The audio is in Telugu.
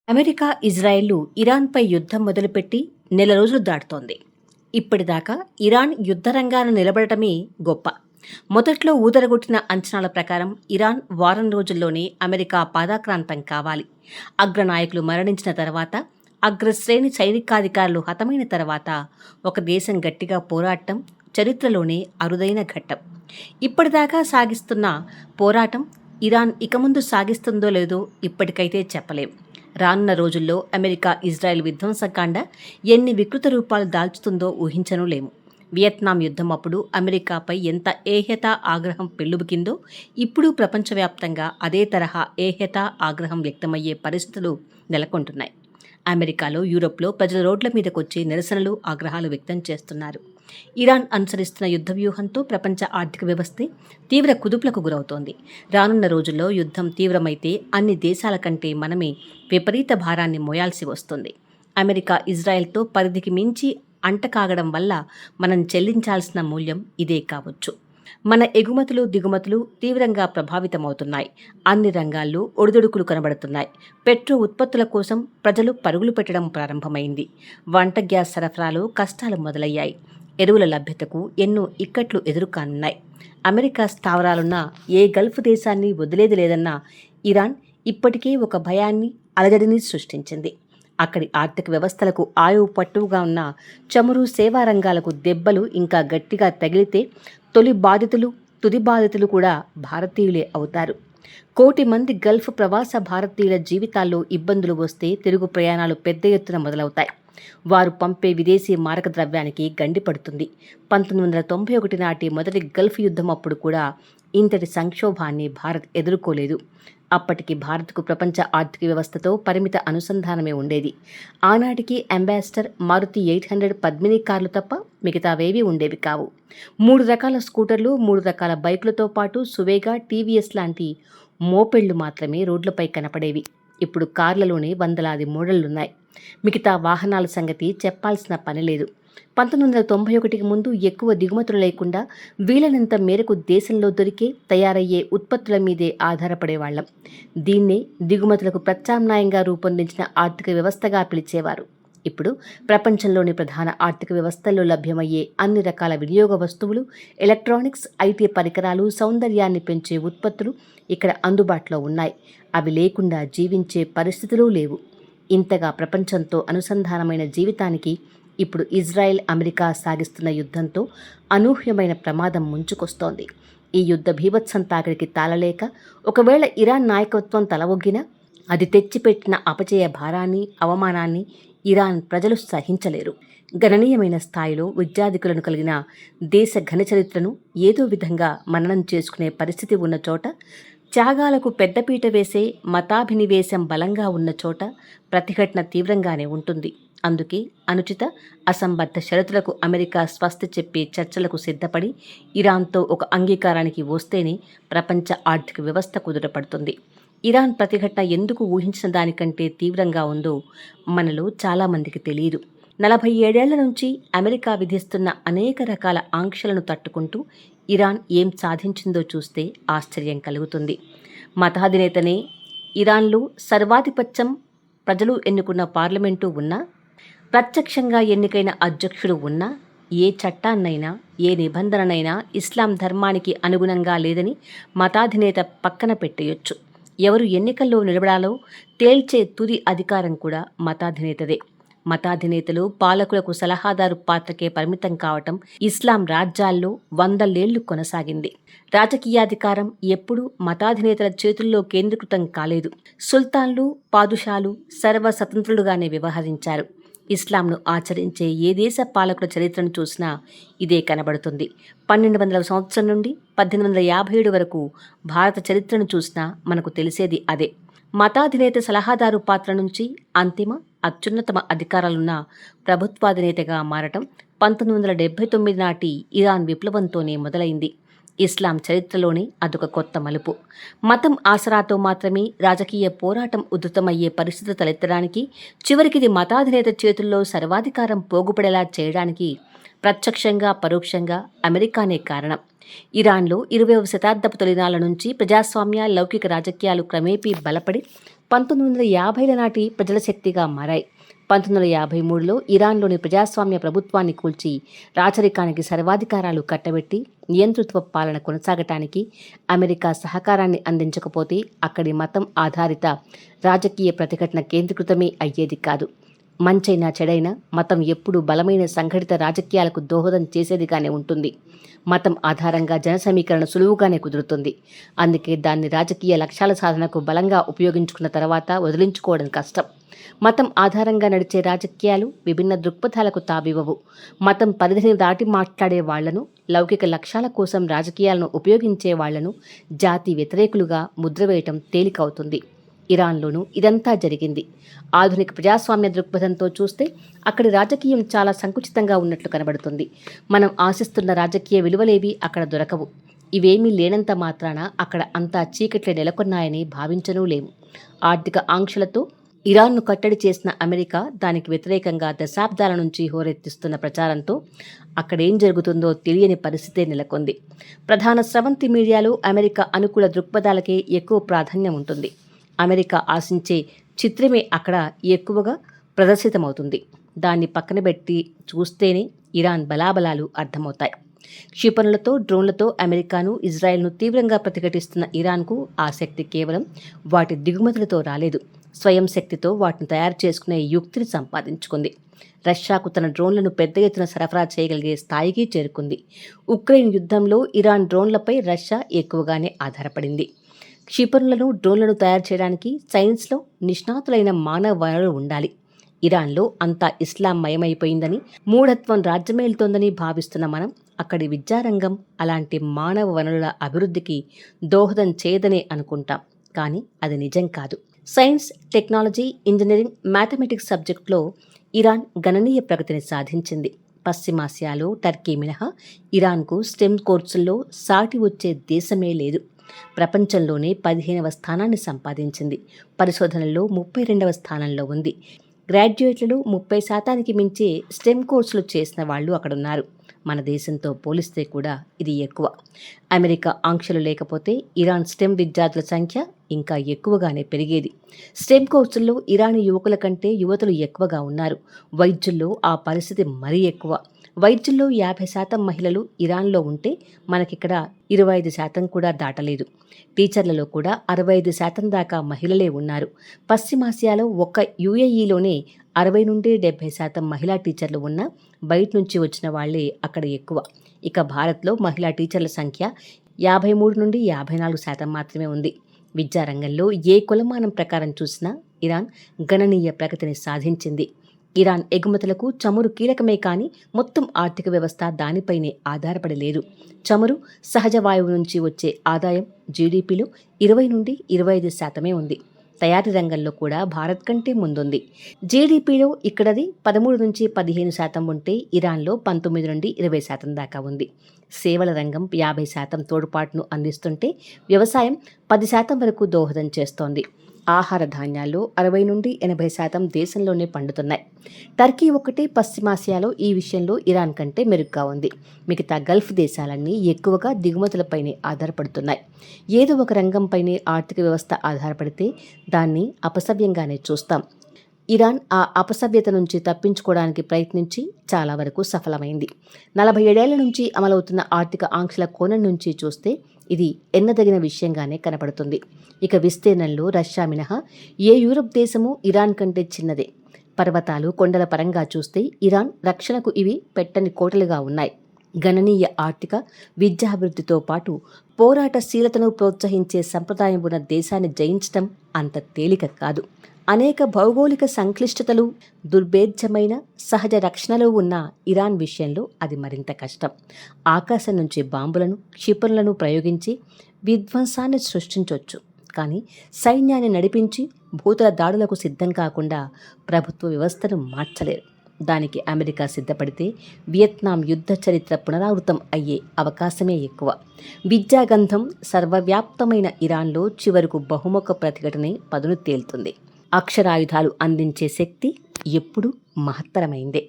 అమెరికా, ఇజ్రాయెల్‌లు ఇరాన్‌పై యుద్ధం మొదలుపెట్టి నెల రోజులు దాటుతోంది. ఇప్పటిదాకా ఇరాన్ యుద్ధరంగాన నిలబడటమే గొప్ప. మొదట్లో ఊదరగొట్టిన అంచనాల ప్రకారం ఇరాన్ వారం రోజుల్లోనే అమెరికా పాదాక్రాంతం కావాలి. అగ్రనాయకులు మరణించిన తర్వాత, అగ్రశ్రేణి సైనికాధికారులు హతమైన తర్వాత ఒక దేశం గట్టిగా పోరాటం చరిత్రలోనే అరుదైన ఘట్టం. ఇప్పటిదాకా సాగిస్తున్న పోరాటం ఇరాన్ ఇక ముందు సాగిస్తుందో లేదో ఇప్పటికైతే చెప్పలేం. రానున్న రోజుల్లో అమెరికా, ఇజ్రాయెల్ విధ్వంసకాండ ఎన్ని వికృత రూపాలు దాల్చుతుందో ఊహించనూ లేము. వియత్నాం యుద్ధం అప్పుడు అమెరికాపై ఎంత ఏహ్యత ఆగ్రహం పెల్లుబికిందో ఇప్పుడు ప్రపంచవ్యాప్తంగా అదే తరహా ఏహ్యత ఆగ్రహం వ్యక్తమయ్యే పరిస్థితులు నెలకొంటున్నాయి. అమెరికాలో, యూరోప్లో ప్రజలు రోడ్ల మీదకొచ్చి నిరసనలు, ఆగ్రహాలు వ్యక్తం చేస్తున్నారు. ఇరాన్ అనుసరిస్తున్న యుద్ధ వ్యూహంతో ప్రపంచ ఆర్థిక వ్యవస్థే తీవ్ర కుదుపులకు గురవుతోంది. రానున్న రోజుల్లో యుద్ధం తీవ్రమైతే అన్ని దేశాల కంటే మనమే విపరీత భారాన్ని మోయాల్సి వస్తుంది. అమెరికా, ఇజ్రాయెల్తో పరిధికి మించి అంటకాగడం వల్ల మనం చెల్లించాల్సిన మూల్యం ఇదే కావచ్చు. మన ఎగుమతులు, దిగుమతులు తీవ్రంగా ప్రభావితమవుతున్నాయి. అన్ని రంగాల్లో ఒడిదుడుకులు కనబడుతున్నాయి. పెట్రో ఉత్పత్తుల కోసం ప్రజలు పరుగులు పెట్టడం ప్రారంభమైంది. వంట గ్యాస్ సరఫరాలో కష్టాలు మొదలయ్యాయి. ఎరువుల లభ్యతకు ఎన్నో ఇక్కట్లు ఎదురుకానున్నాయి. అమెరికా స్థావరాలున్న ఏ గల్ఫ్ దేశాన్ని వదిలేది లేదన్న ఇరాన్ ఇప్పటికే ఒక భయాన్ని, అలజడిని సృష్టించింది. అక్కడి ఆర్థిక వ్యవస్థలకు ఆయువు పట్టువుగా ఉన్న చమురు, సేవా రంగాలకు దెబ్బలు ఇంకా గట్టిగా తగిలితే తొలి బాధితులు, తుది బాధితులు కూడా భారతీయులే అవుతారు. 1 కోటి మంది గల్ఫ్ ప్రవాస భారతీయుల జీవితాల్లో ఇబ్బందులు వస్తే తిరుగు ప్రయాణాలు పెద్ద ఎత్తున మొదలవుతాయి. వారు పంపే విదేశీ మారక ద్రవ్యానికి గండి పడుతుంది. 1991 నాటి మొదటి గల్ఫ్ యుద్ధం అప్పుడు కూడా ఇంతటి సంక్షోభాన్ని భారత్ ఎదుర్కోలేదు. అప్పటికి భారత్కు ప్రపంచ ఆర్థిక వ్యవస్థతో పరిమిత అనుసంధానమే ఉండేది. ఆనాటికి అంబాసిడర్, మారుతి 800 పద్మిని కార్లు తప్ప మిగతావేవీ ఉండేవి కావు. 3 రకాల స్కూటర్లు, 3 రకాల బైకులతో పాటు సువేగా, టీవీఎస్ లాంటి మోపెళ్లు మాత్రమే రోడ్లపై కనపడేవి. ఇప్పుడు కార్లలోనే వందలాది మోడళ్లున్నాయి. మిగతా వాహనాల సంగతి చెప్పాల్సిన పనిలేదు. 1991కి ముందు ఎక్కువ దిగుమతులు లేకుండా వీలైనంత మేరకు దేశంలో దొరికే, తయారయ్యే ఉత్పత్తుల మీదే ఆధారపడేవాళ్లం. దీన్నే దిగుమతులకు ప్రత్యామ్నాయంగా రూపొందించిన ఆర్థిక వ్యవస్థగా పిలిచేవారు. ఇప్పుడు ప్రపంచంలోని ప్రధాన ఆర్థిక వ్యవస్థల్లో లభ్యమయ్యే అన్ని రకాల వినియోగ వస్తువులు, ఎలక్ట్రానిక్స్, ఐటీ పరికరాలు, సౌందర్యాన్ని పెంచే ఉత్పత్తులు ఇక్కడ అందుబాటులో ఉన్నాయి. అవి లేకుండా జీవించే పరిస్థితులు లేవు. ఇంతగా ప్రపంచంతో అనుసంధానమైన జీవితానికి ఇప్పుడు ఇజ్రాయెల్, అమెరికా సాగిస్తున్న యుద్ధంతో అనూహ్యమైన ప్రమాదం ముంచుకొస్తోంది. ఈ యుద్ధ భీభత్సం తాకిడికి తాళలేక ఒకవేళ ఇరాన్ నాయకత్వం తలవొగ్గినా అది తెచ్చిపెట్టిన అపజయ భారాన్ని, అవమానాన్ని ఇరాన్ ప్రజలు సహించలేరు. గణనీయమైన స్థాయిలో విద్యాధికులను కలిగిన దేశ ఘనచరిత్రను ఏదో విధంగా మననం చేసుకునే పరిస్థితి ఉన్న చోట, త్యాగాలకు పెద్దపీట వేసే మతాభినివేశం బలంగా ఉన్న చోట ప్రతిఘటన తీవ్రంగానే ఉంటుంది. అందుకే అనుచిత, అసంబద్ధ షరతులకు అమెరికా స్వస్తి చెప్పే చర్చలకు సిద్ధపడి ఇరాన్తో ఒక అంగీకారానికి వస్తేనే ప్రపంచ ఆర్థిక వ్యవస్థ కుదుటపడుతుంది. ఇరాన్ ప్రతిఘటన ఎందుకు ఊహించిన దానికంటే తీవ్రంగా ఉందో మనలో చాలామందికి తెలియదు. 47 ఏళ్ల నుంచి అమెరికా విధిస్తున్న అనేక రకాల ఆంక్షలను తట్టుకుంటూ ఇరాన్ ఏం సాధించిందో చూస్తే ఆశ్చర్యం కలుగుతుంది. మతాధినేతనే ఇరాన్లో సర్వాధిపత్యం, ప్రజలు ఎన్నుకున్న పార్లమెంటు ఉన్నా, ప్రత్యక్షంగా ఎన్నికైన అధ్యక్షుడు ఉన్నా, ఏ చట్టాన్నైనా, ఏ నిబంధననైనా ఇస్లాం ధర్మానికి అనుగుణంగా లేదని మతాధినేత పక్కన పెట్టేయొచ్చు. ఎవరు ఎన్నికల్లో నిలబడాలో తేల్చే తుది అధికారం కూడా మతాధినేతదే. మతాధినేతలు, పాలకులకు సలహాదారు పాత్రకే పరిమితం కావటం ఇస్లాం రాజ్యాల్లో 100 ఏళ్లు కొనసాగింది. రాజకీయాధికారం ఎప్పుడూ మతాధినేతల చేతుల్లో కేంద్రీకృతం కాలేదు. సుల్తాన్లు, పాదుషాలు సర్వస్వతంత్రులుగానే వ్యవహరించారు. ఇస్లాంను ఆచరించే ఏ దేశ పాలకుల చరిత్రను చూసినా ఇదే కనబడుతుంది. 1200 సంవత్సరం నుండి 1857 వరకు భారత చరిత్రను చూసినా మనకు తెలిసేది అదే. మతాధినేత సలహాదారు పాత్ర నుంచి అంతిమ, అత్యున్నతమ అధికారాలున్న ప్రభుత్వాధినేతగా మారటం 1979 నాటి ఇరాన్ విప్లవంతోనే మొదలైంది. ఇస్లాం చరిత్రలోనే అదొక కొత్త మలుపు. మతం ఆసరాతో మాత్రమే రాజకీయ పోరాటం ఉధృతమయ్యే పరిస్థితి తలెత్తడానికి, చివరికిది మతాధినేత చేతుల్లో సర్వాధికారం పోగుపడేలా చేయడానికి ప్రత్యక్షంగా, పరోక్షంగా అమెరికానే కారణం. ఇరాన్లో 20వ శతాబ్దపు తొలినాళ్ల నుంచి ప్రజాస్వామ్య, లౌకిక రాజకీయాలు క్రమేపీ బలపడి 1950ల నాటి ప్రజల శక్తిగా మారాయి. 1953లో ఇరాన్లోని ప్రజాస్వామ్య ప్రభుత్వాన్ని కూల్చి రాచరికానికి సర్వాధికారాలు కట్టబెట్టి నియంతృత్వ పాలన కొనసాగటానికి అమెరికా సహకారాన్ని అందించకపోతే అక్కడి మతం ఆధారిత రాజకీయ ప్రతిఘటన కేంద్రీకృతమే అయ్యేది కాదు. మంచైనా చెడైనా మతం ఎప్పుడూ బలమైన సంఘటిత రాజకీయాలకు దోహదం చేసేదిగానే ఉంటుంది. మతం ఆధారంగా జన సమీకరణ సులువుగానే కుదురుతుంది. అందుకే దాన్ని రాజకీయ లక్ష్యాల సాధనకు బలంగా ఉపయోగించుకున్న తర్వాత వదిలించుకోవడం కష్టం. మతం ఆధారంగా నడిచే రాజకీయాలు విభిన్న దృక్పథాలకు తావివ్వవు. మతం పరిధిని దాటి మాట్లాడే వాళ్లను, లౌకిక లక్ష్యాల కోసం రాజకీయాలను ఉపయోగించే వాళ్లను జాతి వ్యతిరేకులుగా ముద్రవేయటం తేలికవుతుంది. ఇరాన్లోనూ ఇదంతా జరిగింది. ఆధునిక ప్రజాస్వామ్య దృక్పథంతో చూస్తే అక్కడి రాజకీయం చాలా సంకుచితంగా ఉన్నట్లు కనబడుతుంది. మనం ఆశిస్తున్న రాజకీయ విలువలేవి అక్కడ దొరకవు. ఇవేమీ లేనంత మాత్రాన అక్కడ అంతా చీకట్లే నెలకొన్నాయని భావించనూ లేము. ఆర్థిక ఆంక్షలతో ఇరాన్ను కట్టడి చేసిన అమెరికా దానికి వ్యతిరేకంగా దశాబ్దాల నుంచి హోరెత్తిస్తున్న ప్రచారంతో అక్కడేం జరుగుతుందో తెలియని పరిస్థితే నెలకొంది. ప్రధాన స్రవంతి మీడియాలో అమెరికా అనుకూల దృక్పథాలకే ఎక్కువ ప్రాధాన్యం ఉంటుంది. అమెరికా ఆశించే చిత్రమే అక్కడ ఎక్కువగా ప్రదర్శితమవుతుంది. దాన్ని పక్కన పెట్టి చూస్తేనే ఇరాన్ బలాబలాలు అర్థమవుతాయి. క్షిపణులతో, డ్రోన్లతో అమెరికాను, ఇజ్రాయెల్ను తీవ్రంగా ప్రతిఘటిస్తున్న ఇరాన్కు ఆ శక్తి కేవలం వాటి దిగుమతులతో రాలేదు. స్వయం శక్తితో వాటిని తయారు చేసుకునే యుక్తిని సంపాదించుకుంది. రష్యాకు తన డ్రోన్లను పెద్ద ఎత్తున సరఫరా చేయగలిగే స్థాయికి చేరుకుంది. ఉక్రెయిన్ యుద్ధంలో ఇరాన్ డ్రోన్లపై రష్యా ఎక్కువగానే ఆధారపడింది. క్షిపణులను, డ్రోన్లను తయారు చేయడానికి సైన్స్లో నిష్ణాతులైన మానవ వనరులు ఉండాలి. ఇరాన్లో అంతా ఇస్లాం మయమైపోయిందని, మూఢత్వం రాజ్యమేలుతోందని భావిస్తున్న మనం అక్కడి విద్యారంగం అలాంటి మానవ వనరుల అభివృద్ధికి దోహదం చేయదనే అనుకుంటాం. కానీ అది నిజం కాదు. సైన్స్, టెక్నాలజీ, ఇంజనీరింగ్, మ్యాథమెటిక్స్ సబ్జెక్టులో ఇరాన్ గణనీయ ప్రగతిని సాధించింది. పశ్చిమాసియాలో టర్కీ మినహా ఇరాన్కు స్టెమ్ కోర్సుల్లో సాటి వచ్చే దేశమే లేదు. ప్రపంచంలోనే 15వ స్థానాన్ని సంపాదించింది. పరిశోధనల్లో 32వ స్థానంలో ఉంది. గ్రాడ్యుయేట్లలో 30% మించి స్టెమ్ కోర్సులు చేసిన వాళ్ళు అక్కడున్నారు. మన దేశంతో పోలిస్తే కూడా ఇది ఎక్కువ. అమెరికా ఆంక్షలు లేకపోతే ఇరాన్ స్టెమ్ విద్యార్థుల సంఖ్య ఇంకా ఎక్కువగానే పెరిగేది. స్టెమ్ కోర్సుల్లో ఇరానీ యువకుల కంటే యువతులు ఎక్కువగా ఉన్నారు. వైద్యుల్లో ఆ పరిస్థితి మరీ ఎక్కువ. వైద్యుల్లో 50% మహిళలు ఇరాన్లో ఉంటే మనకిక్కడ 25% కూడా దాటలేదు. టీచర్లలో కూడా 65% దాకా మహిళలే ఉన్నారు. పశ్చిమాసియాలో ఒక్క యుఏఈలోనే 60 నుండి 70% మహిళా టీచర్లు ఉన్నా బయట నుంచి వచ్చిన వాళ్లే అక్కడ ఎక్కువ. ఇక భారత్లో మహిళా టీచర్ల సంఖ్య 53 నుండి 54% మాత్రమే ఉంది. విద్యారంగంలో ఏ కొలమానం ప్రకారం చూసినా ఇరాన్ గణనీయ ప్రగతిని సాధించింది. ఇరాన్ ఎగుమతులకు చమురు కీలకమే కానీ మొత్తం ఆర్థిక వ్యవస్థ దానిపైనే ఆధారపడి లేదు. చమురు, సహజ వాయువు నుంచి వచ్చే ఆదాయం జీడీపీలో 20 నుండి 25% ఉంది. తయారీ రంగంలో కూడా భారత్ కంటే ముందుంది. జీడీపీలో ఇక్కడది 13 నుంచి 15% ఉంటే ఇరాన్లో 19 నుండి 20% దాకా ఉంది. సేవల రంగం 50% తోడ్పాటును అందిస్తుంటే వ్యవసాయం 10% వరకు దోహదం చేస్తోంది. ఆహార ధాన్యాల్లో 60 నుండి 80% దేశంలోనే పండుతున్నాయి. టర్కీ ఒక్కటే పశ్చిమాసియాలో ఈ విషయంలో ఇరాన్ కంటే మెరుగ్గా ఉంది. మిగతా గల్ఫ్ దేశాలన్నీ ఎక్కువగా దిగుమతులపైనే ఆధారపడుతున్నాయి. ఏదో ఒక రంగంపైనే ఆర్థిక వ్యవస్థ ఆధారపడితే దాన్ని అపసవ్యంగానే చూస్తాం. ఇరాన్ ఆ అపసవ్యత నుంచి తప్పించుకోవడానికి ప్రయత్నించి చాలా వరకు సఫలమైంది. 47 ఏళ్ల నుంచి అమలవుతున్న ఆర్థిక ఆంక్షల కోణం నుంచి చూస్తే ఇది ఎన్నదగిన విషయంగానే కనపడుతుంది. ఇక విస్తీర్ణంలో రష్యా మినహా ఏ యూరప్ దేశము ఇరాన్ కంటే చిన్నదే. పర్వతాలు, కొండల పరంగా చూస్తే ఇరాన్ రక్షణకు ఇవి పెట్టని కోటలుగా ఉన్నాయి. గణనీయ ఆర్థిక, విద్యాభివృద్ధితో పాటు పోరాటశీలతను ప్రోత్సహించే సంప్రదాయం ఉన్న దేశాన్ని జయించడం అంత తేలిక కాదు. అనేక భౌగోళిక సంక్లిష్టతలు, దుర్భేద్యమైన సహజ రక్షణలు ఉన్న ఇరాన్ విషయంలో అది మరింత కష్టం. ఆకాశం నుంచి బాంబులను, క్షిపణులను ప్రయోగించి విధ్వంసాన్ని సృష్టించవచ్చు. కానీ సైన్యాన్ని నడిపించి భూతల దాడులకు సిద్ధం కాకుండా ప్రభుత్వ వ్యవస్థను మార్చలేరు. దానికి అమెరికా సిద్ధపడితే వియత్నాం యుద్ధ చరిత్ర పునరావృతం అయ్యే అవకాశమే ఎక్కువ. విద్యాగంధం సర్వవ్యాప్తమైన ఇరాన్లో చివరకు బహుముఖ ప్రతిఘటనే పదును తేలుతుంది. అక్షరాయుధాలు అందించే శక్తి ఎప్పుడూ మహత్తరమైందే.